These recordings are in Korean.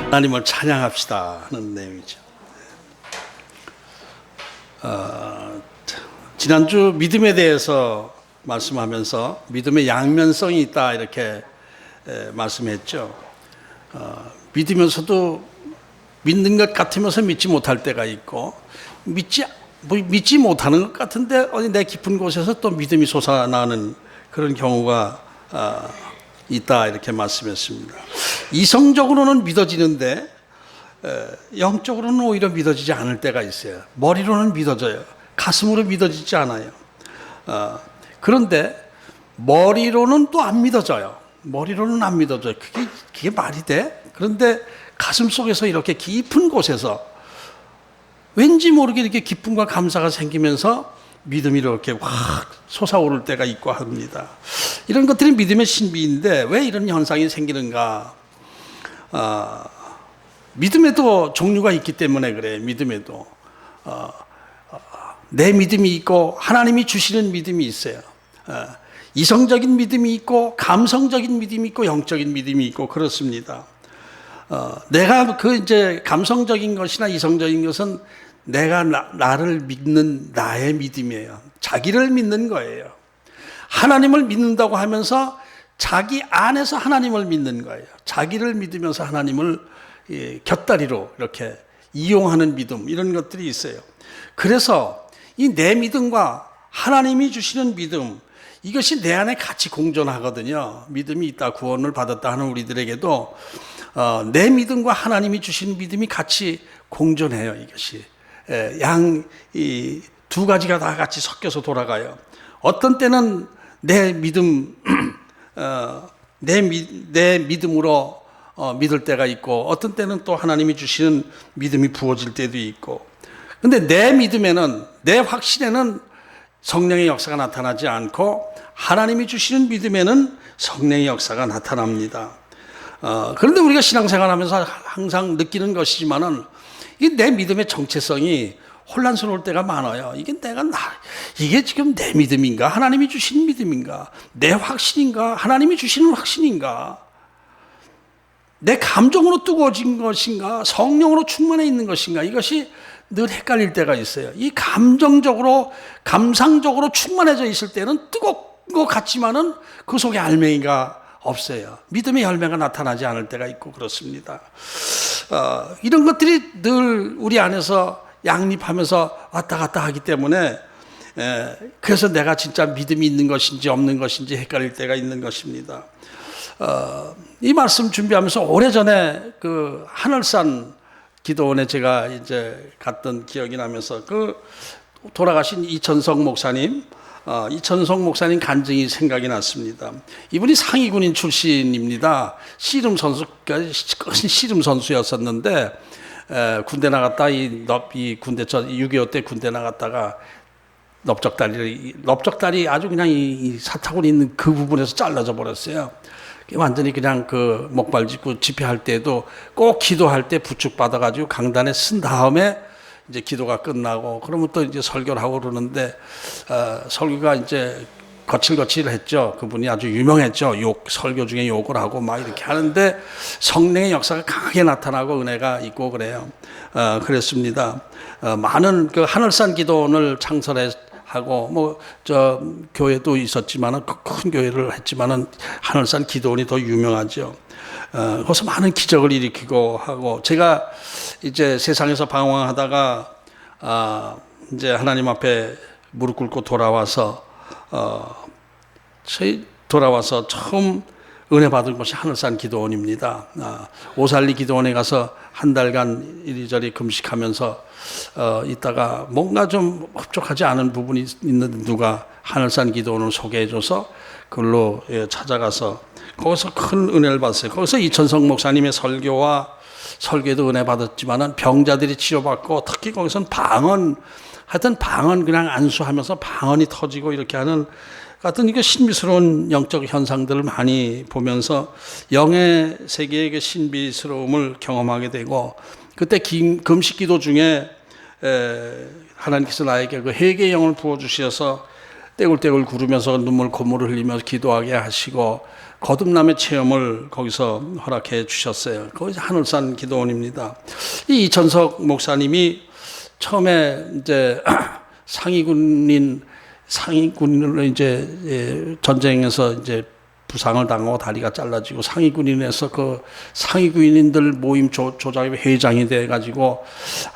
하나님을 찬양합시다 하는 내용이죠. 지난주 믿음에 대해서 말씀하면서 믿음의 양면성이 있다 이렇게 말씀했죠. 믿으면서도 믿는 것 같으면서 믿지 못할 때가 있고 믿지 못하는 것 같은데 어디 내 깊은 곳에서 또 믿음이 솟아나는 그런 경우가 있다 이렇게 말씀했습니다. 이성적으로는 믿어지는데 영적으로는 오히려 믿어지지 않을 때가 있어요. 머리로는 믿어져요. 가슴으로 믿어지지 않아요. 그런데 머리로는 또 안 믿어져요. 머리로는 안 믿어져요. 그게 말이 돼? 그런데 가슴 속에서 이렇게 깊은 곳에서 왠지 모르게 이렇게 기쁨과 감사가 생기면서 믿음이 이렇게 확 솟아오를 때가 있고 합니다. 이런 것들이 믿음의 신비인데 왜 이런 현상이 생기는가? 믿음에도 종류가 있기 때문에 그래. 믿음에도 내 믿음이 있고 하나님이 주시는 믿음이 있어요. 이성적인 믿음이 있고 감성적인 믿음이 있고 영적인 믿음이 있고 그렇습니다. 내가 이제 감성적인 것이나 이성적인 것은 내가 나를 믿는 나의 믿음이에요. 자기를 믿는 거예요. 하나님을 믿는다고 하면서 자기 안에서 하나님을 믿는 거예요. 자기를 믿으면서 하나님을 곁다리로 이렇게 이용하는 믿음, 이런 것들이 있어요. 그래서 이 내 믿음과 하나님이 주시는 믿음, 이것이 내 안에 같이 공존하거든요. 믿음이 있다, 구원을 받았다 하는 우리들에게도 내 믿음과 하나님이 주시는 믿음이 같이 공존해요. 이것이 이 두 가지가 다 같이 섞여서 돌아가요. 어떤 때는 내 믿음, 내 믿음으로 믿을 때가 있고, 어떤 때는 또 하나님이 주시는 믿음이 부어질 때도 있고. 근데 내 믿음에는, 내 확신에는 성령의 역사가 나타나지 않고 하나님이 주시는 믿음에는 성령의 역사가 나타납니다. 그런데 우리가 신앙생활 하면서 항상 느끼는 것이지만은 내 믿음의 정체성이 혼란스러울 때가 많아요. 이게 지금 내 믿음인가? 하나님이 주시는 믿음인가? 내 확신인가? 하나님이 주시는 확신인가? 내 감정으로 뜨거워진 것인가? 성령으로 충만해 있는 것인가? 이것이 늘 헷갈릴 때가 있어요. 이 감정적으로, 감상적으로 충만해져 있을 때는 뜨거운 것 같지만은 그 속에 알맹이가 없어요. 믿음의 열매가 나타나지 않을 때가 있고 그렇습니다. 이런 것들이 늘 우리 안에서 양립하면서 왔다 갔다 하기 때문에 그래서 내가 진짜 믿음이 있는 것인지 없는 것인지 헷갈릴 때가 있는 것입니다. 이 말씀 준비하면서 오래전에 그 하늘산 기도원에 제가 이제 갔던 기억이 나면서 그 돌아가신 이천석 목사님 간증이 생각이 났습니다. 이분이 상위군인 출신입니다. 씨름 선수였었는데 군대 나갔다 이 군대 6.25 때 군대 나갔다가 넓적다리 아주 그냥 이 사타구니 있는 그 부분에서 잘라져 버렸어요. 완전히 그냥 그 목발 짚고 집회할 때도 꼭 기도할 때 부축 받아가지고 강단에 쓴 다음에 이제 기도가 끝나고 그러면 또 이제 설교를 하고 그러는데 설교가 이제 거칠거칠했죠. 그분이 아주 유명했죠. 설교 중에 욕을 하고 막 이렇게 하는데 성령의 역사가 강하게 나타나고 은혜가 있고 그래요. 그랬습니다. 많은 그 하늘산 기도원을 창설하고 교회도 있었지만은 큰 교회를 했지만은 하늘산 기도원이 더 유명하죠. 거기서 많은 기적을 일으키고 하고 제가 이제 세상에서 방황하다가 이제 하나님 앞에 무릎 꿇고 돌아와서 처음 은혜 받은 곳이 하늘산 기도원입니다. 오살리 기도원에 가서 한 달간 이리저리 금식하면서 있다가 뭔가 좀 흡족하지 않은 부분이 있는데 누가 하늘산 기도원을 소개해줘서 그걸로 찾아가서 거기서 큰 은혜를 받았어요. 거기서 이천석 목사님의 설교도 은혜 받았지만은 병자들이 치료받고 특히 거기서는 방언 그냥 안수하면서 방언이 터지고 이렇게 하는 같은 이게 신비스러운 영적 현상들을 많이 보면서 영의 세계의 그 신비스러움을 경험하게 되고 그때 금식 기도 중에 하나님께서 나에게 그 회개의 영을 부어주셔서 떼굴떼굴 구르면서 눈물 콧물을 흘리면서 기도하게 하시고 거듭남의 체험을 거기서 허락해 주셨어요. 거기서 하늘산 기도원입니다. 이 이천석 목사님이 처음에 이제 상위군인으로 이제 전쟁에서 이제 부상을 당하고 다리가 잘라지고 상위군인에서 그 상위군인들 모임 조작의 회장이 돼가지고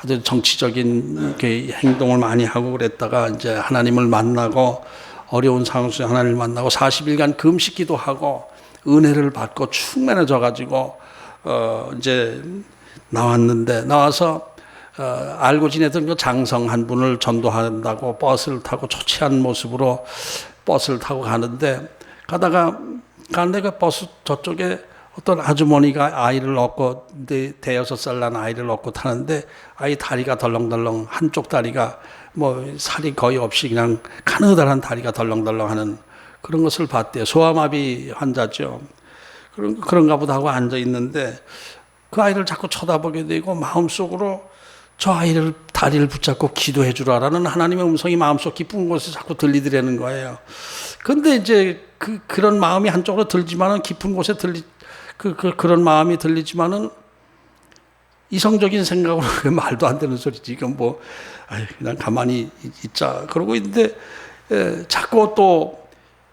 아주 정치적인 행동을 많이 하고 그랬다가 이제 하나님을 만나고 어려운 상황 속에 하나님을 만나고 40일간 금식 기도하고 은혜를 받고 충만해져 가지고 이제 나왔는데 나와서 알고 지내던 그 장성 한 분을 전도한다고 버스를 타고 초췌한 모습으로 버스를 타고 가는데 그 버스 저쪽에 어떤 아주머니가 아이를 얻고 대여섯 살 난 아이를 얻고 타는데 아이 다리가 덜렁덜렁 한쪽 다리가 뭐 살이 거의 없이 그냥 가느다란 다리가 덜렁덜렁하는 그런 것을 봤대요. 소아마비 환자죠. 그런가 보다 하고 앉아 있는데 그 아이를 자꾸 쳐다보게 되고 마음속으로 저 아이를 다리를 붙잡고 기도해 주라라는 하나님의 음성이 마음속 깊은 곳에 자꾸 들리더라는 거예요. 근데 이제 그런 마음이 한쪽으로 들지만은 깊은 곳에 그런 마음이 들리지만은 이성적인 생각으로 말도 안 되는 소리지. 이건 뭐, 그냥 가만히 있자. 그러고 있는데, 자꾸 또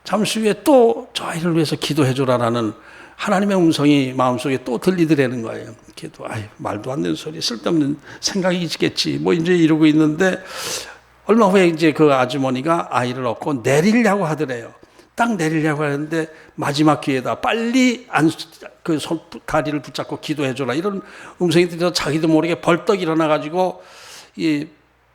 잠시 후에 또 저 아이를 위해서 기도해 주라라는 하나님의 음성이 마음속에 또 들리더라는 거예요. 기도, 말도 안 되는 소리, 쓸데없는 생각이 있겠지. 뭐 이제 이러고 있는데, 얼마 후에 이제 그 아주머니가 아이를 얻고 내리려고 하더래요. 딱 내리려고 하는데 마지막 기회다. 빨리 다리를 붙잡고 기도해줘라. 이런 음성이 들려서 자기도 모르게 벌떡 일어나가지고 이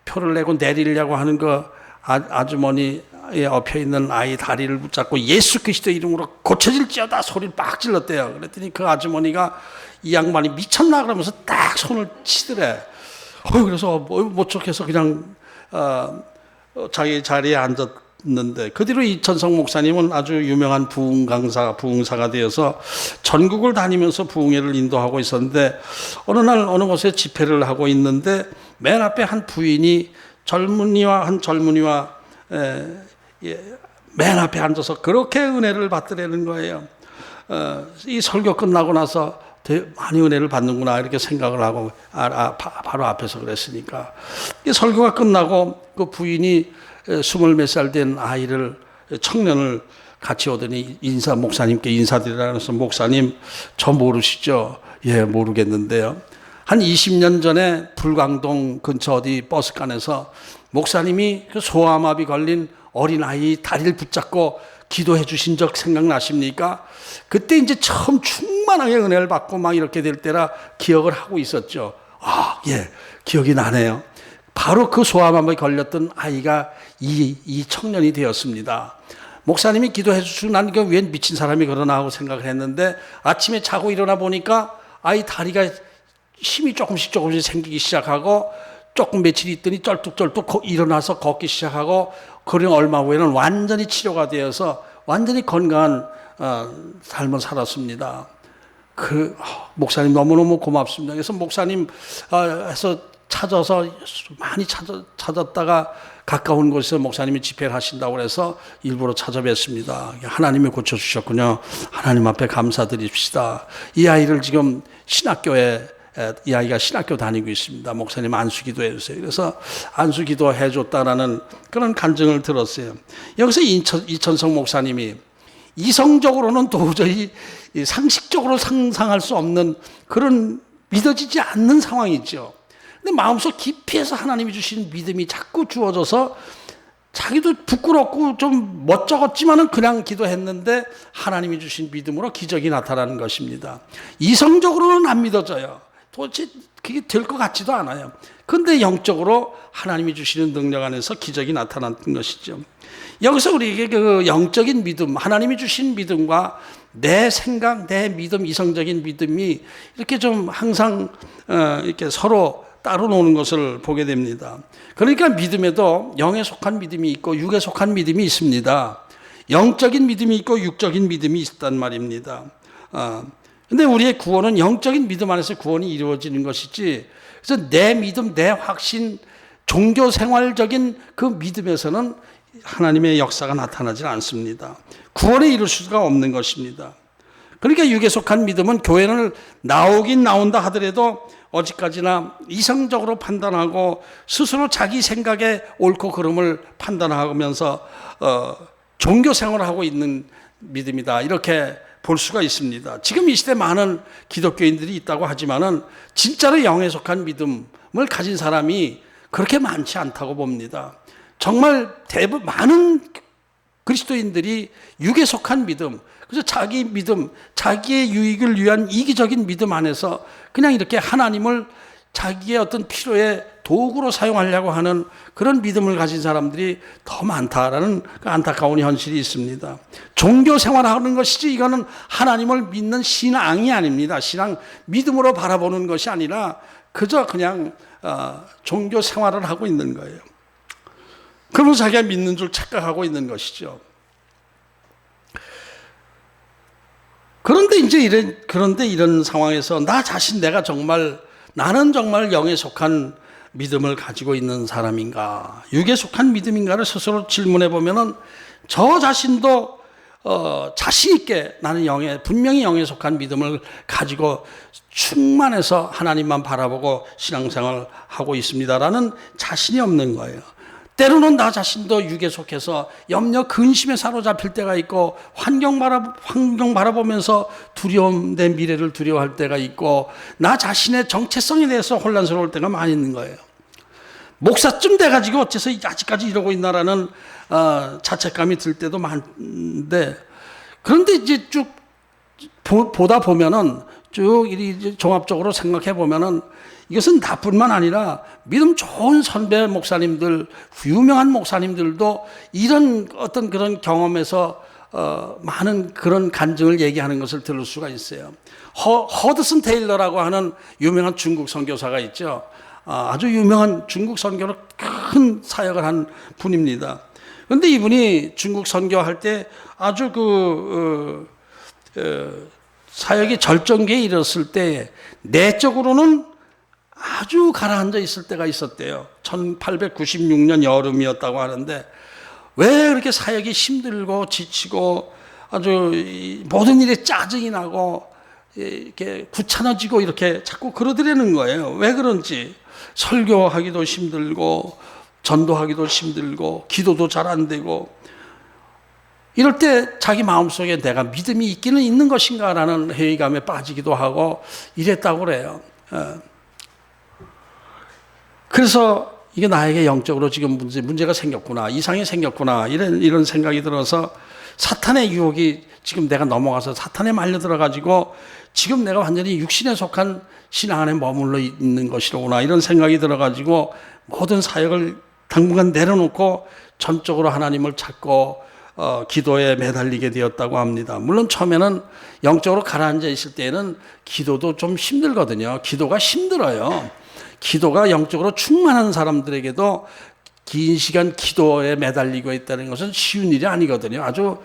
표를 내고 내리려고 하는 그 아주머니에 엎여 있는 아이 다리를 붙잡고 예수 그리스도 이름으로 고쳐질지어다 소리를 빡 질렀대요. 그랬더니 그 아주머니가 이 양반이 미쳤나 그러면서 딱 손을 치더래. 그래서 못 쫓겨서 그냥 자기 자리에 앉았는데 그 뒤로 이천석 목사님은 아주 유명한 부흥사가 되어서 전국을 다니면서 부흥회를 인도하고 있었는데 어느 날 어느 곳에 집회를 하고 있는데 맨 앞에 한 부인이 젊은이와 맨 앞에 앉아서 그렇게 은혜를 받더라는 거예요. 이 설교 끝나고 나서 많이 은혜를 받는구나 이렇게 생각을 하고 바로 앞에서 그랬으니까 이 설교가 끝나고 그 부인이 20몇 살 된 청년을 같이 오더니 목사님께 인사드리라고 해서 목사님 저 모르시죠? 예, 모르겠는데요. 한 20년 전에 불광동 근처 어디 버스간에서 목사님이 그 소아마비 걸린 어린아이 다리를 붙잡고 기도해 주신 적 생각나십니까? 그때 이제 처음 충만하게 은혜를 받고 막 이렇게 될 때라 기억을 하고 있었죠. 예, 기억이 나네요. 바로 그 소아마비에 걸렸던 아이가 이 청년이 되었습니다. 목사님이 기도해 주시고 난 이거 웬 미친 사람이 그러나 하고 생각을 했는데 아침에 자고 일어나 보니까 아이 다리가 힘이 조금씩 생기기 시작하고 조금 며칠 있더니 쩔뚝쩔뚝 일어나서 걷기 시작하고 그런 얼마 후에는 완전히 치료가 되어서 완전히 건강한 삶을 살았습니다. 목사님 너무너무 고맙습니다. 그래서 목사님 해서 많이 찾았다가 가까운 곳에서 목사님이 집회를 하신다고 해서 일부러 찾아뵙습니다. 하나님이 고쳐주셨군요. 하나님 앞에 감사드립시다. 이 아이를 지금 이 아이가 신학교 다니고 있습니다. 목사님 안수기도 해주세요. 그래서 안수기도 해줬다라는 그런 간증을 들었어요. 여기서 이천석 목사님이 이성적으로는 도저히 상식적으로 상상할 수 없는 그런 믿어지지 않는 상황이죠. 근데 마음속 깊이에서 하나님이 주신 믿음이 자꾸 주어져서 자기도 부끄럽고 좀 멋쩍었지만은 그냥 기도했는데 하나님이 주신 믿음으로 기적이 나타나는 것입니다. 이성적으로는 안 믿어져요. 도대체 그게 될 것 같지도 않아요. 근데 영적으로 하나님이 주시는 능력 안에서 기적이 나타나는 것이죠. 여기서 우리에게 그 영적인 믿음, 하나님이 주신 믿음과 내 생각, 내 믿음, 이성적인 믿음이 이렇게 좀 항상 이렇게 서로 따로 노는 것을 보게 됩니다. 그러니까 믿음에도 영에 속한 믿음이 있고 육에 속한 믿음이 있습니다. 영적인 믿음이 있고 육적인 믿음이 있단 말입니다. 근데 우리의 구원은 영적인 믿음 안에서 구원이 이루어지는 것이지, 그래서 내 믿음, 내 확신, 종교 생활적인 그 믿음에서는 하나님의 역사가 나타나지 않습니다. 구원에 이룰 수가 없는 것입니다. 그러니까 육에 속한 믿음은 교회를 나오긴 나온다 하더라도 어디까지나 이성적으로 판단하고 스스로 자기 생각에 옳고 그름을 판단하면서 종교 생활을 하고 있는 믿음이다, 이렇게 볼 수가 있습니다. 지금 이 시대 많은 기독교인들이 있다고 하지만은 진짜로 영에 속한 믿음을 가진 사람이 그렇게 많지 않다고 봅니다. 정말 대부분 많은 그리스도인들이 육에 속한 믿음, 그래서 자기 믿음, 자기의 유익을 위한 이기적인 믿음 안에서 그냥 이렇게 하나님을 자기의 어떤 필요의 도구로 사용하려고 하는 그런 믿음을 가진 사람들이 더 많다라는 안타까운 현실이 있습니다. 종교 생활하는 것이지 이거는 하나님을 믿는 신앙이 아닙니다. 신앙, 믿음으로 바라보는 것이 아니라 그저 그냥 종교 생활을 하고 있는 거예요. 그러면 자기가 믿는 줄 착각하고 있는 것이죠. 그런데 이런 상황에서 나 자신, 나는 정말 영에 속한 믿음을 가지고 있는 사람인가, 육에 속한 믿음인가를 스스로 질문해 보면은 저 자신도 자신 있게 나는 분명히 영에 속한 믿음을 가지고 충만해서 하나님만 바라보고 신앙생활을 하고 있습니다라는 자신이 없는 거예요. 때로는 나 자신도 육에 속해서 염려, 근심에 사로잡힐 때가 있고 환경 바라보면서 내 미래를 두려워할 때가 있고 나 자신의 정체성에 대해서 혼란스러울 때가 많이 있는 거예요. 목사쯤 돼가지고 어째서 아직까지 이러고 있나라는 자책감이 들 때도 많은데, 그런데 이제 쭉 보다 보면은 쭉 종합적으로 생각해 보면은 이것은 나뿐만 아니라 믿음 좋은 선배 목사님들, 유명한 목사님들도 이런 어떤 그런 경험에서 많은 그런 간증을 얘기하는 것을 들을 수가 있어요. 허드슨 테일러라고 하는 유명한 중국 선교사가 있죠. 아주 유명한 중국 선교로 큰 사역을 한 분입니다. 그런데 이분이 중국 선교할 때 아주 사역이 절정기에 이르렀을 때 내적으로는 아주 가라앉아 있을 때가 있었대요. 1896년 여름이었다고 하는데 왜 그렇게 사역이 힘들고 지치고 아주 모든 일에 짜증이 나고 이렇게 귀찮아지고 이렇게 자꾸 그러더라는 거예요. 왜 그런지. 설교하기도 힘들고 전도하기도 힘들고 기도도 잘 안 되고, 이럴 때 자기 마음속에 내가 믿음이 있기는 있는 것인가라는 회의감에 빠지기도 하고 이랬다고 그래요. 그래서 이게 나에게 영적으로 지금 문제가 생겼구나, 이상이 생겼구나, 이런 생각이 들어서 사탄의 유혹이 지금 내가 넘어가서 사탄에 말려 들어가지고 지금 내가 완전히 육신에 속한 신앙 안에 머물러 있는 것이로구나, 이런 생각이 들어가지고 모든 사역을 당분간 내려놓고 전적으로 하나님을 찾고 기도에 매달리게 되었다고 합니다. 물론 처음에는 영적으로 가라앉아 있을 때에는 기도도 좀 힘들거든요. 기도가 힘들어요. 기도가 영적으로 충만한 사람들에게도 긴 시간 기도에 매달리고 있다는 것은 쉬운 일이 아니거든요. 아주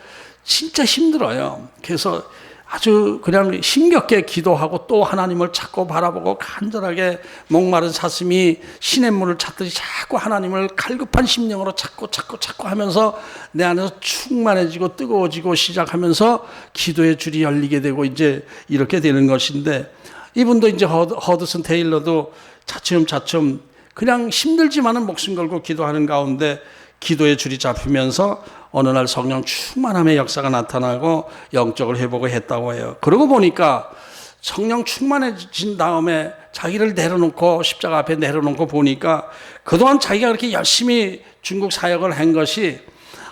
진짜 힘들어요. 그래서 아주 그냥 힘겹게 기도하고 또 하나님을 찾고 바라보고 간절하게 목마른 사슴이 시냇물을 찾듯이 자꾸 하나님을 갈급한 심령으로 찾고 하면서 내 안에서 충만해지고 뜨거워지고 시작하면서 기도의 줄이 열리게 되고 이제 이렇게 되는 것인데, 이분도 이제 허드슨 테일러도 차츰 그냥 힘들지만은 목숨 걸고 기도하는 가운데 기도의 줄이 잡히면서 어느 날 성령 충만함의 역사가 나타나고 영적을 회복을 했다고 해요. 그러고 보니까 성령 충만해진 다음에 자기를 내려놓고 십자가 앞에 내려놓고 보니까 그동안 자기가 그렇게 열심히 중국 사역을 한 것이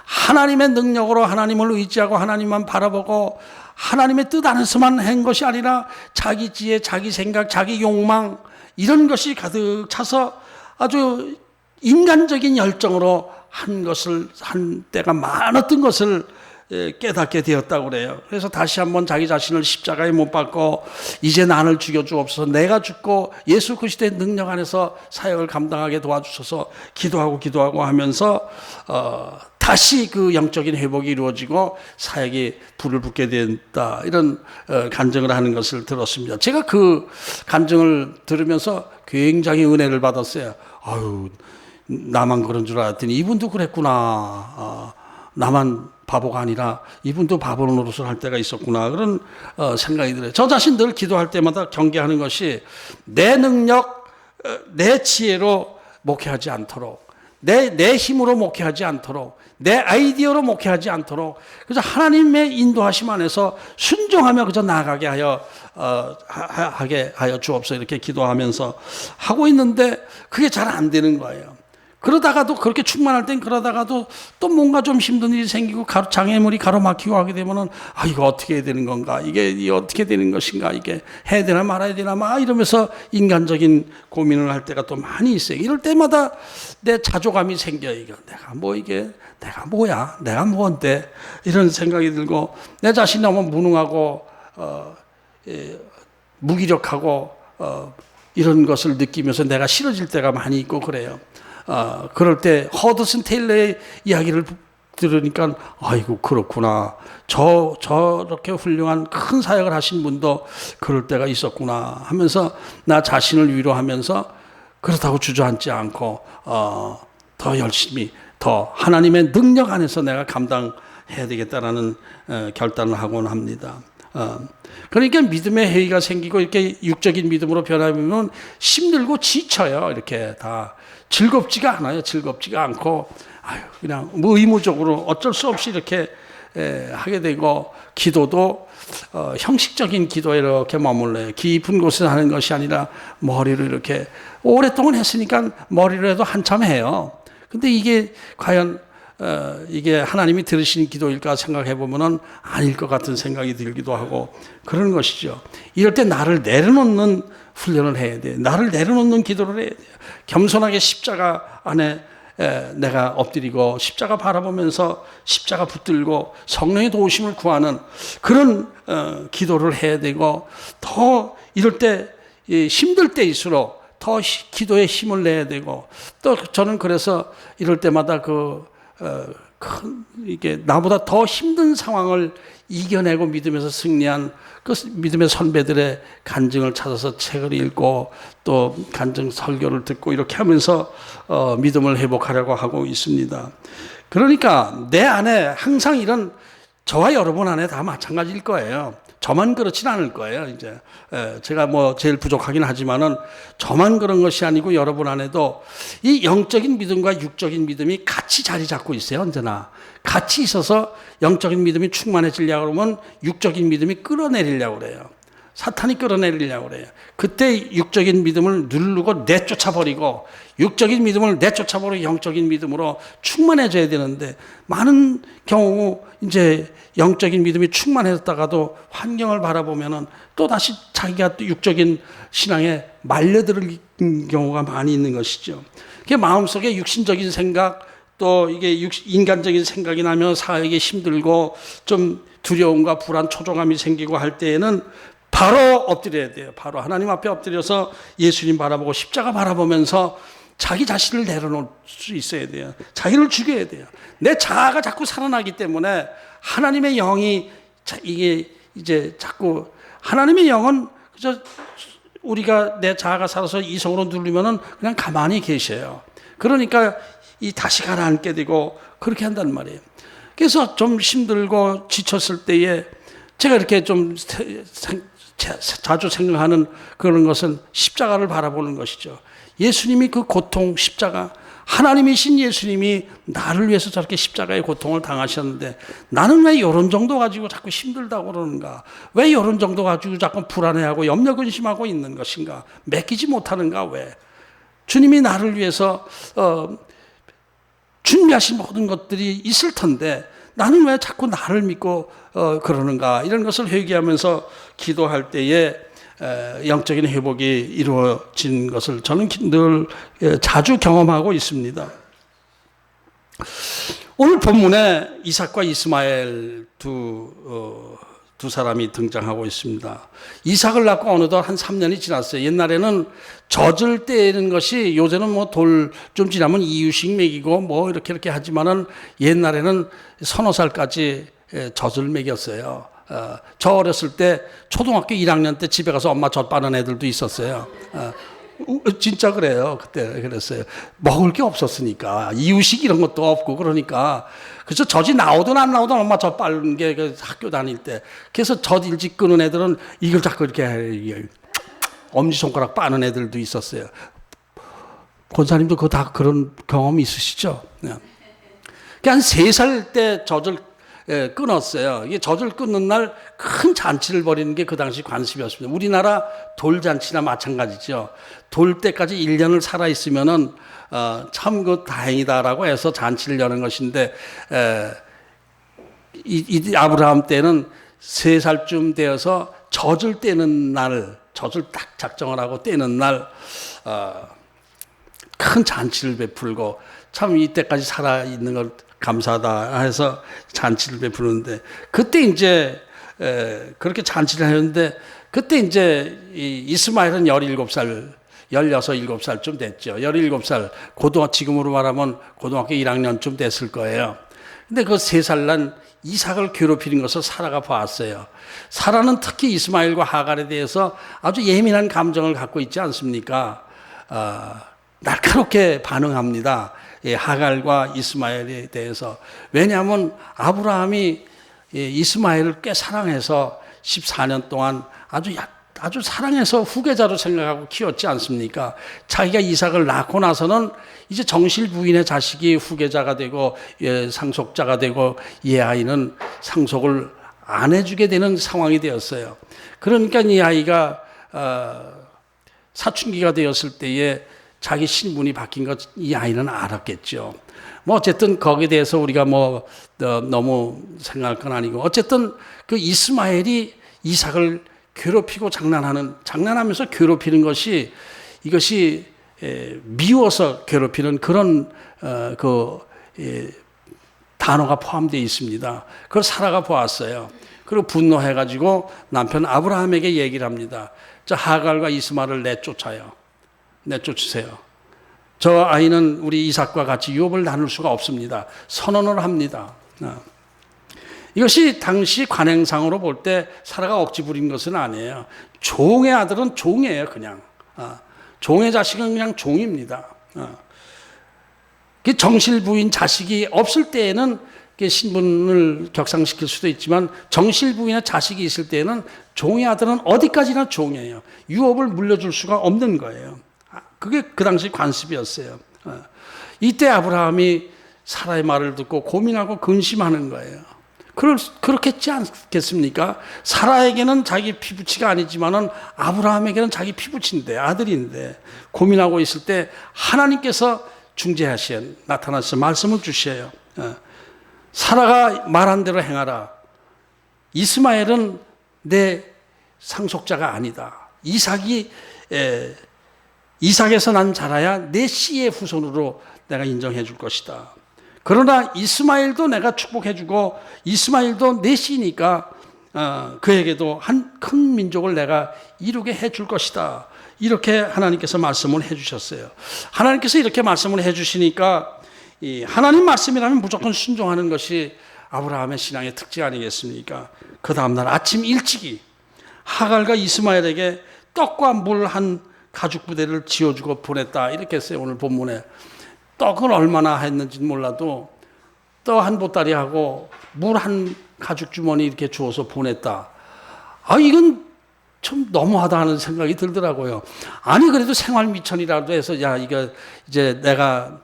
하나님의 능력으로 하나님을 의지하고 하나님만 바라보고 하나님의 뜻 안에서만 한 것이 아니라 자기 지혜, 자기 생각, 자기 욕망, 이런 것이 가득 차서 아주 인간적인 열정으로 한 때가 많았던 것을 깨닫게 되었다고 그래요. 그래서 다시 한번 자기 자신을 십자가에 못 박고 이제 나를 죽여주옵소서, 내가 죽고 예수 그리스도의 능력 안에서 사역을 감당하게 도와주셔서 기도하고 하면서 다시 그 영적인 회복이 이루어지고 사역이 불을 붙게 된다, 이런 간증을 하는 것을 들었습니다. 제가 그 간증을 들으면서 굉장히 은혜를 받았어요. 나만 그런 줄 알았더니 이분도 그랬구나. 나만 바보가 아니라 이분도 바보 노릇을 할 때가 있었구나. 그런 생각이 들어요. 저 자신 늘 기도할 때마다 경계하는 것이 내 능력, 내 지혜로 목회하지 않도록, 내 힘으로 목회하지 않도록, 내 아이디어로 목회하지 않도록, 그래서 하나님의 인도하심 안에서 순종하며 그저 나아가게 하여 주옵소서 이렇게 기도하면서 하고 있는데 그게 잘 안 되는 거예요. 그러다가도 그렇게 충만할 땐 그러다가도 또 뭔가 좀 힘든 일이 생기고 장애물이 가로막히고 하게 되면은 이거 어떻게 해야 되는 건가? 이게 어떻게 되는 것인가? 이게 해야 되나 말아야 되나? 막 이러면서 인간적인 고민을 할 때가 또 많이 있어요. 이럴 때마다 내 자존감이 생겨요. 내가 뭐야? 내가 뭔데? 이런 생각이 들고 내 자신이 너무 무능하고 무기력하고 이런 것을 느끼면서 내가 싫어질 때가 많이 있고 그래요. 그럴 때 허드슨 테일러의 이야기를 들으니까 아이고 그렇구나. 저렇게 훌륭한 큰 사역을 하신 분도 그럴 때가 있었구나 하면서 나 자신을 위로하면서 그렇다고 주저앉지 않고 더 열심히 더 하나님의 능력 안에서 내가 감당해야 되겠다라는 결단을 하곤 합니다. 그러니까 믿음의 해이가 생기고 이렇게 육적인 믿음으로 변하면 힘들고 지쳐요. 이렇게 다 즐겁지가 않아요. 즐겁지가 않고 그냥 의무적으로 어쩔 수 없이 이렇게 하게 되고 기도도 형식적인 기도에 이렇게 머물러요. 깊은 곳에서 하는 것이 아니라 머리로 이렇게 오랫동안 했으니까 머리로 해도 한참 해요. 근데 이게 과연 이게 하나님이 들으신 기도일까 생각해 보면은 아닐 것 같은 생각이 들기도 하고 그런 것이죠. 이럴 때 나를 내려놓는 훈련을 해야 돼요. 나를 내려놓는 기도를 해야 돼요. 겸손하게 십자가 안에 내가 엎드리고 십자가 바라보면서 십자가 붙들고 성령의 도우심을 구하는 그런 기도를 해야 되고 더 이럴 때 힘들 때일수록 더 기도에 힘을 내야 되고 또 저는 그래서 이럴 때마다 이게 나보다 더 힘든 상황을 이겨내고 믿음에서 승리한 그 믿음의 선배들의 간증을 찾아서 책을 읽고 또 간증 설교를 듣고 이렇게 하면서 믿음을 회복하려고 하고 있습니다. 그러니까 내 안에 항상 이런 저와 여러분 안에 다 마찬가지일 거예요. 저만 그렇진 않을 거예요. 이제 제가 제일 부족하긴 하지만은 저만 그런 것이 아니고 여러분 안에도 이 영적인 믿음과 육적인 믿음이 같이 자리 잡고 있어요. 언제나 같이 있어서 영적인 믿음이 충만해지려고 그러면 육적인 믿음이 끌어내리려고 그래요. 사탄이 끌어내리려고 그래요. 그때 육적인 믿음을 누르고 내쫓아버리고 육적인 믿음을 내쫓아버리고 영적인 믿음으로 충만해져야 되는데 많은 경우 이제 영적인 믿음이 충만해졌다가도 환경을 바라보면은 또 다시 자기가 또 육적인 신앙에 말려들 경우가 많이 있는 것이죠. 그게 마음속에 육신적인 생각 또 이게 인간적인 생각이 나면 사역이 힘들고 좀 두려움과 불안, 초조감이 생기고 할 때에는 바로 엎드려야 돼요. 바로 하나님 앞에 엎드려서 예수님 바라보고 십자가 바라보면서 자기 자신을 내려놓을 수 있어야 돼요. 자기를 죽여야 돼요. 내 자아가 자꾸 살아나기 때문에 하나님의 영이 이게 이제 자꾸 하나님의 영은 그저 우리가 내 자아가 살아서 이성으로 누르면은 그냥 가만히 계셔요. 그러니까 다시 가라앉게 되고 그렇게 한단 말이에요. 그래서 좀 힘들고 지쳤을 때에 제가 이렇게 좀 자주 생각하는 그런 것은 십자가를 바라보는 것이죠. 예수님이 그 고통, 십자가, 하나님이신 예수님이 나를 위해서 저렇게 십자가의 고통을 당하셨는데 나는 왜 이런 정도 가지고 자꾸 힘들다고 그러는가? 왜 이런 정도 가지고 자꾸 불안해하고 염려근심하고 있는 것인가? 맡기지 못하는가? 왜? 주님이 나를 위해서 준비하신 모든 것들이 있을 텐데 나는 왜 자꾸 나를 믿고 그러는가? 이런 것을 회개하면서 기도할 때에 영적인 회복이 이루어진 것을 저는 늘 자주 경험하고 있습니다. 오늘 본문에 이삭과 이스마엘 두 사람이 등장하고 있습니다. 이삭을 낳고 어느덧 한 3년이 지났어요. 옛날에는 젖을 떼는 것이 요새는 돌 좀 지나면 이유식 먹이고 이렇게 하지만은 옛날에는 서너 살까지 젖을 먹였어요. 저 어렸을 때 초등학교 1학년 때 집에 가서 엄마 젖 빠는 애들도 있었어요. 진짜 그래요. 그때 그랬어요. 먹을 게 없었으니까. 이유식 이런 것도 없고 그러니까. 그래서 젖이 나오든 안 나오든 엄마 젖 빠른 게 그 학교 다닐 때. 그래서 젖 일찍 끄는 애들은 이걸 자꾸 이렇게 엄지손가락 빠는 애들도 있었어요. 권사님도 그거 다 그런 경험이 있으시죠? 한 3살 때 젖을 끊었어요. 이게 젖을 끊는 날 큰 잔치를 벌이는 게 그 당시 관습이었습니다. 우리나라 돌잔치나 마찬가지죠. 돌 때까지 1년을 살아있으면은, 참 그 다행이다라고 해서 잔치를 여는 것인데, 이 아브라함 때는 3살쯤 되어서 젖을 떼는 날, 젖을 딱 작정을 하고 떼는 날, 큰 잔치를 베풀고, 참 이때까지 살아있는 걸 감사하다 해서 잔치를 베푸는데, 그때 이제 그렇게 잔치를 하는데, 그때 이제 이스마엘은 17살, 16, 17살쯤 됐죠. 17살, 지금으로 말하면 고등학교 1학년쯤 됐을 거예요. 근데 그 3살 난 이삭을 괴롭히는 것을 사라가 봤어요. 사라는 특히 이스마엘과 하갈에 대해서 아주 예민한 감정을 갖고 있지 않습니까? 날카롭게 반응합니다. 하갈과 이스마엘에 대해서. 왜냐하면 아브라함이 이스마엘을 꽤 사랑해서 14년 동안 아주 사랑해서 후계자로 생각하고 키웠지 않습니까? 자기가 이삭을 낳고 나서는 이제 정실 부인의 자식이 후계자가 되고 상속자가 되고 이 아이는 상속을 안 해주게 되는 상황이 되었어요. 그러니까 이 아이가 사춘기가 되었을 때에 자기 신분이 바뀐 것 이 아이는 알았겠죠. 뭐 어쨌든 거기에 대해서 우리가 너무 생각할 건 아니고, 어쨌든 그 이스마엘이 이삭을 괴롭히고 장난하면서 괴롭히는 이것이 미워서 괴롭히는 그런 단어가 포함되어 있습니다. 그걸 사라가 보았어요. 그리고 분노해가지고 남편 아브라함에게 얘기를 합니다. 자, 하갈과 이스마엘을 내쫓으세요. 저 아이는 우리 이삭과 같이 유업을 나눌 수가 없습니다. 선언을 합니다. 이것이 당시 관행상으로 볼 때 사라가 억지 부린 것은 아니에요. 종의 아들은 종이에요, 그냥. 종의 자식은 그냥 종입니다. 정실 부인 자식이 없을 때에는 신분을 격상시킬 수도 있지만, 정실 부인의 자식이 있을 때에는 종의 아들은 어디까지나 종이에요. 유업을 물려줄 수가 없는 거예요. 그게 그 당시 관습이었어요. 이때 아브라함이 사라의 말을 듣고 고민하고 근심하는 거예요. 그렇겠지 않겠습니까? 사라에게는 자기 피부치가 아니지만은 아브라함에게는 자기 피부치인데, 아들인데, 고민하고 있을 때 하나님께서 나타나셔서 말씀을 주셔요. 사라가 말한 대로 행하라. 이스마엘은 내 상속자가 아니다. 이삭에서 난 자라야 내 씨의 후손으로 내가 인정해 줄 것이다. 그러나 이스마엘도 내가 축복해 주고, 이스마엘도 내 씨니까 그에게도 한 큰 민족을 내가 이루게 해 줄 것이다. 이렇게 하나님께서 말씀을 해 주셨어요. 하나님께서 이렇게 말씀을 해 주시니까, 하나님 말씀이라면 무조건 순종하는 것이 아브라함의 신앙의 특징 아니겠습니까? 그 다음날 아침 일찍이 하갈과 이스마엘에게 떡과 물 한 가죽 부대를 지어주고 보냈다. 이렇게 했어요. 오늘 본문에. 떡을 얼마나 했는지 몰라도 떡 한 보따리하고 물 한 가죽 주머니 이렇게 주어서 보냈다. 이건 좀 너무하다 하는 생각이 들더라고요. 아니, 그래도 생활 미천이라도 해서, 이거 이제 내가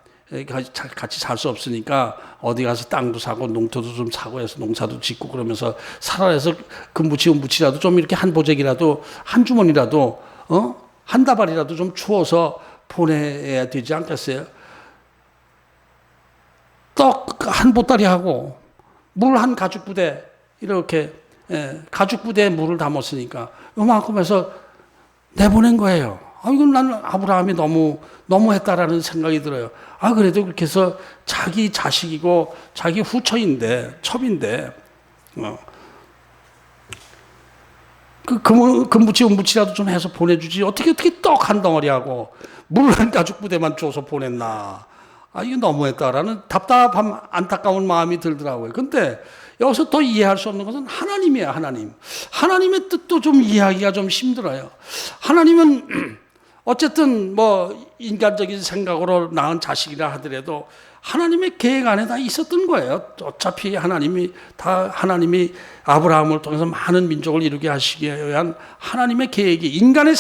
같이 살 수 없으니까 어디 가서 땅도 사고 농토도 좀 사고 해서 농사도 짓고 그러면서 살아서 금부치 은부치라도 좀 이렇게 한 보재기라도 한 주머니라도 한 다발이라도 좀 주워서 보내야 되지 않겠어요? 떡 한 보따리하고 물 한 가죽 부대, 이렇게 가죽 부대에 물을 담았으니까 요만큼 해서 내보낸 거예요. 이건 나는 아브라함이 너무했다라는 생각이 들어요. 그래도 그렇게 해서 자기 자식이고 자기 후처인데, 첩인데, 금부치 은부치라도 좀 해서 보내주지. 어떻게 떡 한 덩어리하고 물 한 가죽 부대만 줘서 보냈나. 이거 너무했다라는 답답함, 안타까운 마음이 들더라고요. 근데 여기서 더 이해할 수 없는 것은 하나님이에요, 하나님. 하나님의 뜻도 좀 이해하기가 좀 힘들어요. 하나님은 어쨌든 뭐 인간적인 생각으로 낳은 자식이라 하더라도 하나님의 계획 안에 다 있었던 거예요. 어차피 하나님이 아브라함을 통해서 많은 민족을 이루게 하시기 위한 하나님의 계획이 인간의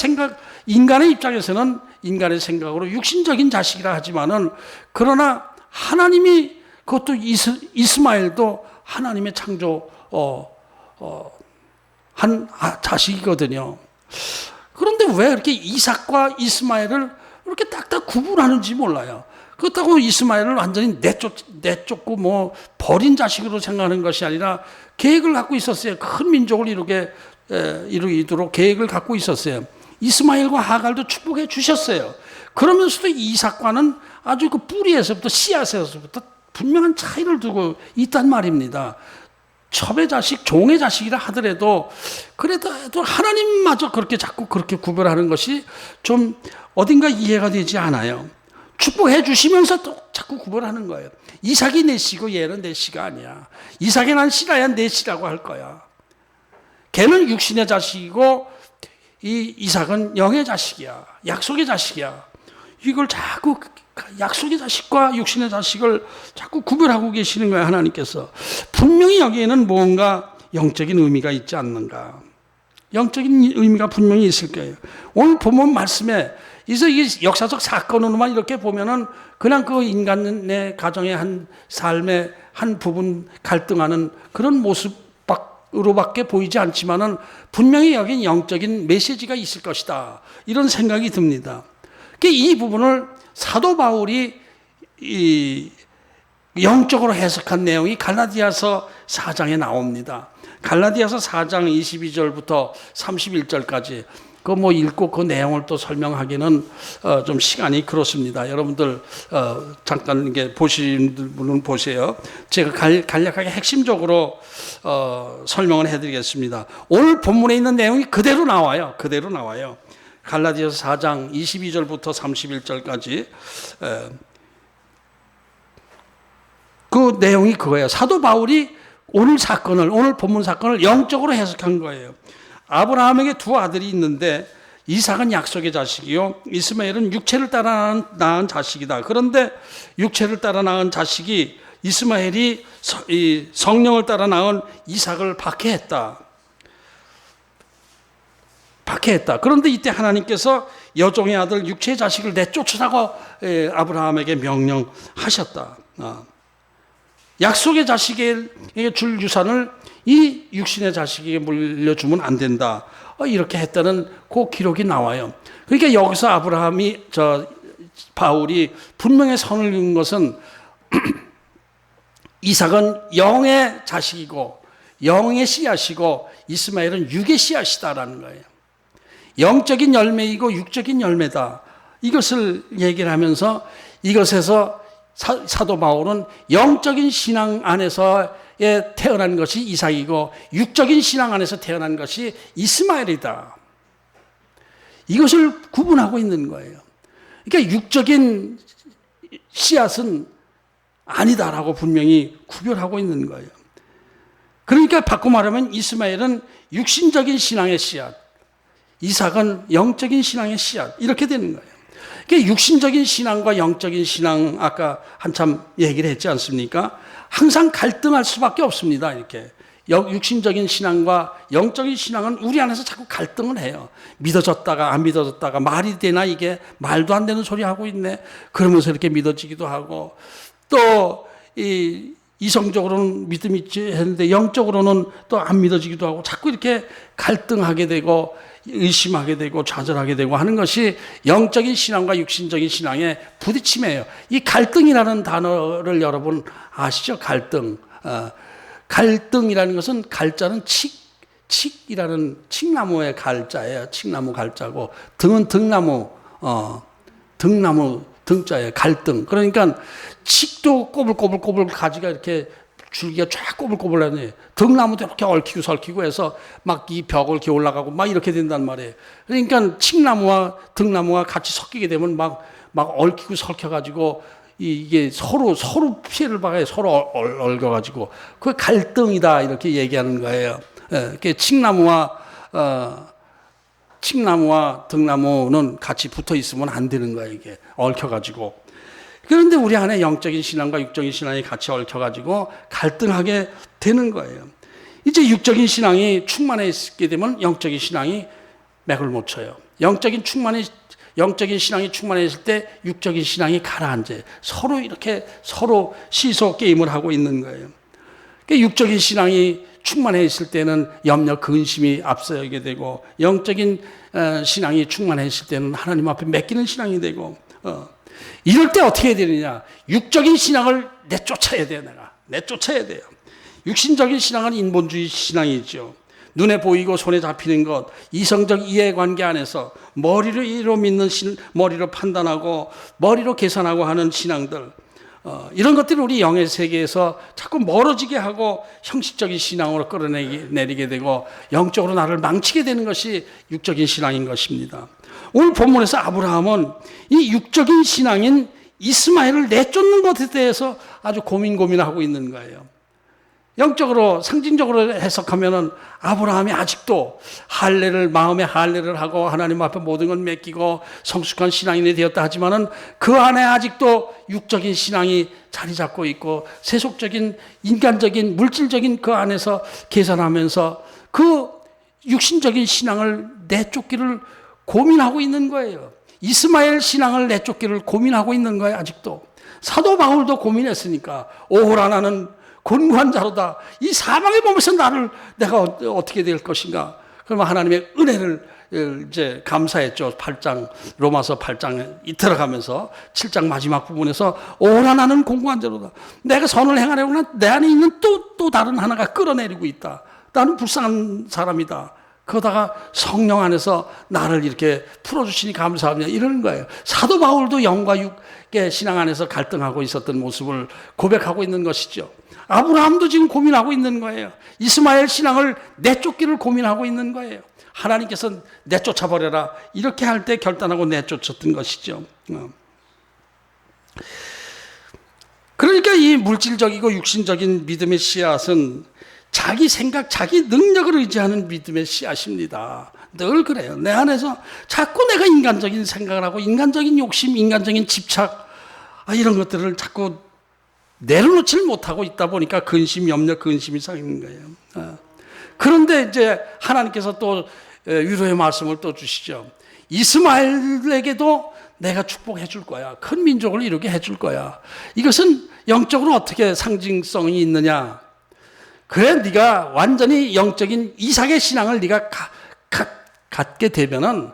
입장에서는 인간의 생각으로 육신적인 자식이라 하지만은 그러나 하나님이 그것도 이스마엘도 하나님의 창조 한 자식이거든요. 그런데 왜 이렇게 이삭과 이스마엘을 이렇게 딱딱 구분하는지 몰라요. 그렇다고 이스마엘을 완전히 내쫓고 뭐 버린 자식으로 생각하는 것이 아니라 계획을 갖고 있었어요. 큰 민족을 이루도록 계획을 갖고 있었어요. 이스마엘과 하갈도 축복해 주셨어요. 그러면서도 이삭과는 아주 그 뿌리에서부터 씨앗에서부터 분명한 차이를 두고 있단 말입니다. 첩의 자식, 종의 자식이라 하더라도 그래도 하나님마저 그렇게 자꾸 그렇게 구별하는 것이 좀 어딘가 이해가 되지 않아요. 축복해 주시면서 또 자꾸 구별하는 거예요. 이삭이 내 씨고 얘는 내 씨가 아니야. 이삭이 난 씨라야 내 씨라고 할 거야. 걔는 육신의 자식이고 이 이삭은 영의 자식이야. 약속의 자식이야. 이걸 자꾸 약속의 자식과 육신의 자식을 자꾸 구별하고 계시는 거예요. 하나님께서. 분명히 여기에는 뭔가 영적인 의미가 있지 않는가. 영적인 의미가 분명히 있을 거예요. 오늘 본문 말씀에 이 역사적 사건으로만 이렇게 보면은 그냥 그 인간의 가정의 한 삶의 한 부분 갈등하는 그런 모습으로밖에 보이지 않지만은 분명히 여긴 영적인 메시지가 있을 것이다. 이런 생각이 듭니다. 이 부분을 사도 바울이 영적으로 해석한 내용이 갈라디아서 4장에 나옵니다. 갈라디아서 4장 22절부터 31절까지 그 뭐 읽고 그 내용을 또 설명하기는 좀 시간이 그렇습니다. 여러분들 잠깐 이게 보시는 분은 보세요. 제가 간략하게 핵심적으로 설명을 해드리겠습니다. 오늘 본문에 있는 내용이 그대로 나와요. 갈라디아서 4장 22절부터 31절까지 그 내용이 그거예요. 사도 바울이 오늘 본문 사건을 영적으로 해석한 거예요. 아브라함에게 두 아들이 있는데 이삭은 약속의 자식이요 이스마엘은 육체를 따라 낳은 자식이다. 그런데 육체를 따라 낳은 자식이 이스마엘이 성령을 따라 낳은 이삭을 박해했다. 그런데 이때 하나님께서 여종의 아들 육체의 자식을 내쫓으라고 아브라함에게 명령하셨다. 약속의 자식에게 줄 유산을 이 육신의 자식에게 물려주면 안 된다. 이렇게 했다는 그 기록이 나와요. 그러니까 여기서 바울이 분명히 선을 그은 것은 이삭은 영의 자식이고 영의 씨앗이고 이스마엘은 육의 씨앗이다라는 거예요. 영적인 열매이고 육적인 열매다. 이것을 얘기를 하면서 이것에서 사도 바울은 영적인 신앙 안에서에 태어난 것이 이삭이고 육적인 신앙 안에서 태어난 것이 이스마엘이다. 이것을 구분하고 있는 거예요. 그러니까 육적인 씨앗은 아니다라고 분명히 구별하고 있는 거예요. 그러니까 바꿔 말하면 이스마엘은 육신적인 신앙의 씨앗, 이삭은 영적인 신앙의 씨앗 이렇게 되는 거예요. 육신적인 신앙과 영적인 신앙 아까 한참 얘기를 했지 않습니까? 항상 갈등할 수밖에 없습니다. 이렇게 육신적인 신앙과 영적인 신앙은 우리 안에서 자꾸 갈등을 해요. 믿어졌다가 안 믿어졌다가 말이 되나 이게 말도 안 되는 소리 하고 있네. 그러면서 이렇게 믿어지기도 하고 또 이성적으로는 믿음이 있지 했는데 영적으로는 또 안 믿어지기도 하고 자꾸 이렇게 갈등하게 되고 의심하게 되고 좌절하게 되고 하는 것이 영적인 신앙과 육신적인 신앙의 부딪힘이에요. 이 갈등이라는 단어를 여러분 아시죠? 갈등이라는 것은 갈자는 칡이라는 칡나무의 갈자예요. 칡나무 갈자고 등은 등나무 등자예요. 갈등. 그러니까 칡도 꼬불꼬불 가지가 이렇게 줄기가 쫙 꼬불꼬불하네. 등나무도 이렇게 얽히고 설키고 해서 막 이 벽을 이렇게 올라가고 막 이렇게 된단 말이에요. 그러니까 칡나무와 등나무가 같이 섞이게 되면 막 얽히고 설켜가지고 이게 서로 피해를 봐요. 서로 얽어가지고 그 갈등이다 이렇게 얘기하는 거예요. 칡나무와 칡나무와 등나무는 같이 붙어 있으면 안 되는 거예요. 이게 얽혀가지고. 그런데 우리 안에 영적인 신앙과 육적인 신앙이 같이 얽혀가지고 갈등하게 되는 거예요. 이제 육적인 신앙이 충만해 있게 되면 영적인 신앙이 맥을 못 쳐요. 영적인 신앙이 충만해 있을 때 육적인 신앙이 가라앉아요. 서로 이렇게 서로 시소 게임을 하고 있는 거예요. 그러니까 육적인 신앙이 충만해 있을 때는 염려, 근심이 앞서게 되고, 영적인 신앙이 충만해 있을 때는 하나님 앞에 맡기는 신앙이 되고, 이럴 때 어떻게 해야 되느냐? 육적인 신앙을 내쫓아야 돼요. 내쫓아야 돼요. 육신적인 신앙은 인본주의 신앙이죠. 눈에 보이고 손에 잡히는 것, 이성적 이해관계 안에서 머리로 믿는 머리로 판단하고 머리로 계산하고 하는 신앙들, 이런 것들이 우리 영의 세계에서 자꾸 멀어지게 하고 형식적인 신앙으로 끌어내리게 되고 영적으로 나를 망치게 되는 것이 육적인 신앙인 것입니다. 오늘 본문에서 아브라함은 이 육적인 신앙인 이스마엘을 내쫓는 것에 대해서 아주 고민하고 있는 거예요. 영적으로 상징적으로 해석하면은 아브라함이 아직도 마음의 할례를 하고 하나님 앞에 모든 걸 맡기고 성숙한 신앙인이 되었다 하지만은 그 안에 아직도 육적인 신앙이 자리 잡고 있고 세속적인 인간적인 물질적인 그 안에서 계산하면서 그 육신적인 신앙을 내쫓기를 고민하고 있는 거예요. 이스마엘 신앙을 내쫓기를 고민하고 있는 거예요. 아직도. 사도 바울도 고민했으니까 오호라 나는 곤고한 자로다. 이 사망의 몸에서 내가 어떻게 될 것인가. 그러면 하나님의 은혜를 이제 감사했죠. 로마서 8장에 들어가면서 7장 마지막 부분에서 오라 나는 곤고한 자로다. 내가 선을 행하려고 내 안에 있는 또 다른 하나가 끌어내리고 있다. 나는 불쌍한 사람이다. 그러다가 성령 안에서 나를 이렇게 풀어주시니 감사합니다. 이러는 거예요. 사도 바울도 영과 육의 신앙 안에서 갈등하고 있었던 모습을 고백하고 있는 것이죠. 아브라함도 지금 고민하고 있는 거예요. 이스마엘 신앙을 내쫓기를 고민하고 있는 거예요. 하나님께서 내쫓아버려라. 이렇게 할 때 결단하고 내쫓았던 것이죠. 그러니까 이 물질적이고 육신적인 믿음의 씨앗은 자기 생각, 자기 능력을 의지하는 믿음의 씨앗입니다. 늘 그래요. 내 안에서 자꾸 내가 인간적인 생각을 하고 인간적인 욕심, 인간적인 집착, 이런 것들을 자꾸 내려놓지를 못하고 있다 보니까 근심, 염려, 근심이 생기는 거예요. 그런데 이제 하나님께서 또 위로의 말씀을 또 주시죠. 이스마엘에게도 내가 축복해 줄 거야. 큰 민족을 이루게 해 줄 거야. 이것은 영적으로 어떻게 상징성이 있느냐? 그래, 네가 완전히 영적인 이삭의 신앙을 네가 갖게 되면은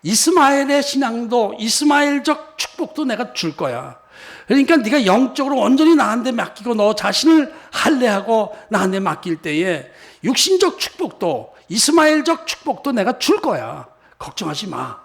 이스마엘의 신앙도 이스마엘적 축복도 내가 줄 거야. 그러니까 네가 영적으로 온전히 나한테 맡기고 너 자신을 할례하고 나한테 맡길 때에 육신적 축복도 이스마엘적 축복도 내가 줄 거야. 걱정하지 마.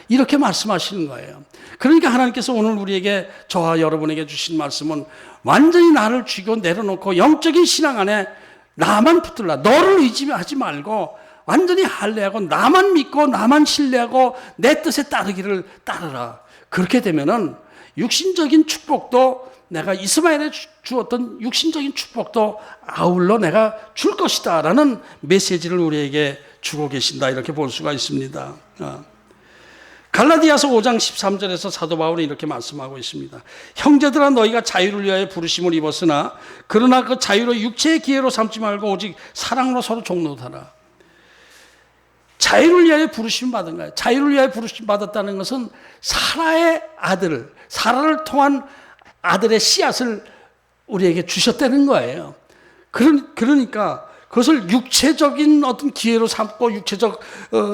이렇게 말씀하시는 거예요. 그러니까 하나님께서 오늘 우리에게 저와 여러분에게 주신 말씀은 완전히 나를 죽이고 내려놓고 영적인 신앙 안에 나만 붙들라. 너를 의지하지 말고 완전히 할례하고 나만 믿고 나만 신뢰하고 내 뜻에 따르기를 따르라. 그렇게 되면은 육신적인 축복도 내가 이스마엘에 주었던 육신적인 축복도 아울러 내가 줄 것이다 라는 메시지를 우리에게 주고 계신다. 이렇게 볼 수가 있습니다. 갈라디아서 5장 13절에서 사도 바울은 이렇게 말씀하고 있습니다. 형제들아 너희가 자유를 위하여 부르심을 입었으나 그러나 그 자유를 육체의 기회로 삼지 말고 오직 사랑으로 서로 종노하라. 자유를 위하여 부르심 받은 거예요. 자유를 위하여 부르심 받았다는 것은 사라를 통한 아들의 씨앗을 우리에게 주셨다는 거예요. 그러니까 그것을 육체적인 어떤 기회로 삼고 육체적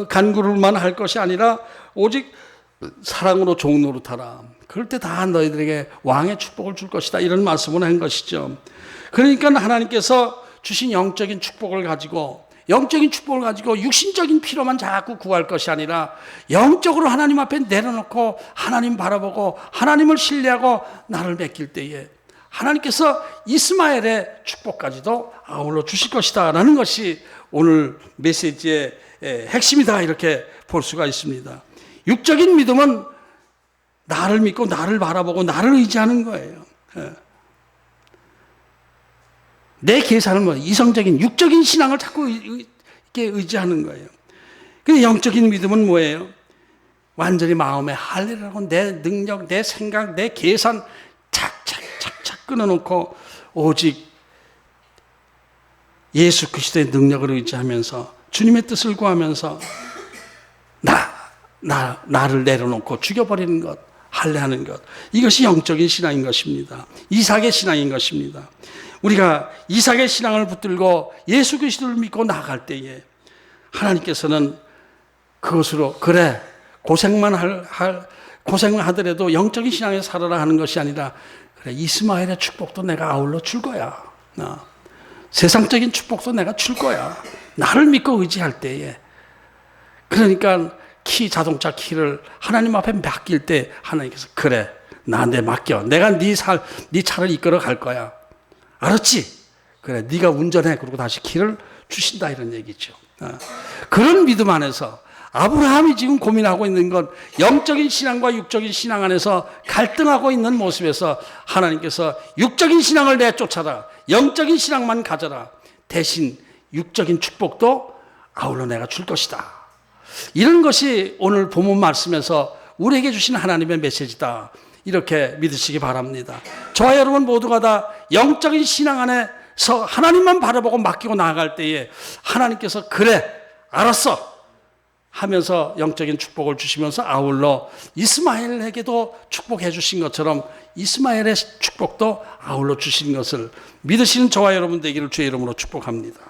간구를만 할 것이 아니라 오직 사랑으로 종노릇하라. 그럴 때 다 너희들에게 왕의 축복을 줄 것이다. 이런 말씀을 한 것이죠. 그러니까 하나님께서 주신 영적인 축복을 가지고 육신적인 필요만 자꾸 구할 것이 아니라 영적으로 하나님 앞에 내려놓고 하나님 바라보고 하나님을 신뢰하고 나를 맡길 때에 하나님께서 이스마엘의 축복까지도 아울러 주실 것이다 라는 것이 오늘 메시지의 핵심이다 이렇게 볼 수가 있습니다. 육적인 믿음은 나를 믿고 나를 바라보고 나를 의지하는 거예요. 내 계산은 이성적인 육적인 신앙을 자꾸 이렇게 의지하는 거예요. 근데 영적인 믿음은 뭐예요? 완전히 마음에 할례라고 내 능력, 내 생각, 내 계산 착착 끊어놓고 오직 예수 그리스도의 능력을 의지하면서 주님의 뜻을 구하면서 나를 내려놓고 죽여버리는 것, 할례하는 것, 이것이 영적인 신앙인 것입니다. 이삭의 신앙인 것입니다. 우리가 이삭의 신앙을 붙들고 예수 그리스도를 믿고 나아갈 때에 하나님께서는 그것으로 그래 고생만 하더라도 영적인 신앙에 살아라 하는 것이 아니라 그래 이스마엘의 축복도 내가 아울러 줄 거야. 세상적인 축복도 내가 줄 거야. 나를 믿고 의지할 때에. 그러니까 자동차 키를 하나님 앞에 맡길 때 하나님께서 그래 나한테 맡겨. 내가 네 차를 이끌어 갈 거야. 알았지? 그래 네가 운전해. 그리고 다시 키를 주신다 이런 얘기죠. 그런 믿음 안에서 아브라함이 지금 고민하고 있는 건 영적인 신앙과 육적인 신앙 안에서 갈등하고 있는 모습에서 하나님께서 육적인 신앙을 내쫓아라. 영적인 신앙만 가져라. 대신 육적인 축복도 아울러 내가 줄 것이다. 이런 것이 오늘 본문 말씀에서 우리에게 주신 하나님의 메시지다. 이렇게 믿으시기 바랍니다. 저와 여러분 모두가 다 영적인 신앙 안에서 하나님만 바라보고 맡기고 나아갈 때에 하나님께서 그래 알았어 하면서 영적인 축복을 주시면서 아울러 이스마엘에게도 축복해 주신 것처럼 이스마엘의 축복도 아울러 주신 것을 믿으시는 저와 여러분 되기를 주의 이름으로 축복합니다.